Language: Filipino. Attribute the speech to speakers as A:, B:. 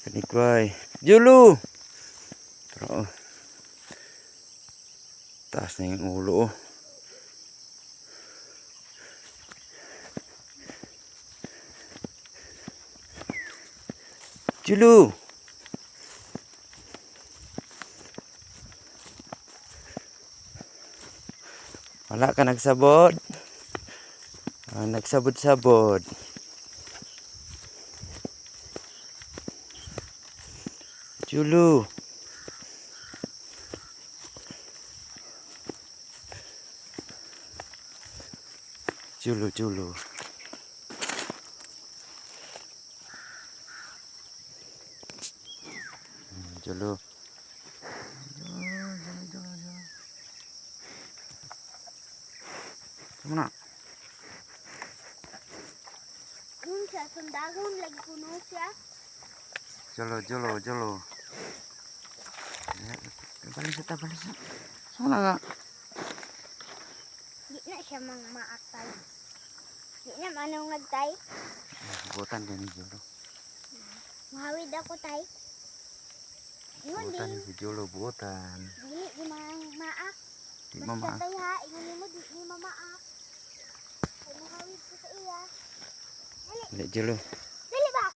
A: Kanikway. Julu! Pero, taas na yung ulo oh. Julu! Wala ka nagsabot. Nagsabot-sabot. Julu. Julu. Julu. Mana?
B: Siya, sundagon lagi kuno siya.
A: Jolo. Balik sa. Sana nga.
B: Di na siya mang maakay. Di na manong nagtay.
A: Butan din ni Jolo.
B: Mahawid ako tay. Ingon
A: Butan
B: din.
A: si Jolo, butan.
B: Dili di mang maak.
A: Di
B: Basta
A: mama.
B: tay ha, ingon mo di ni mamaak. Ay mahawid ko sa iya.
A: Jolo.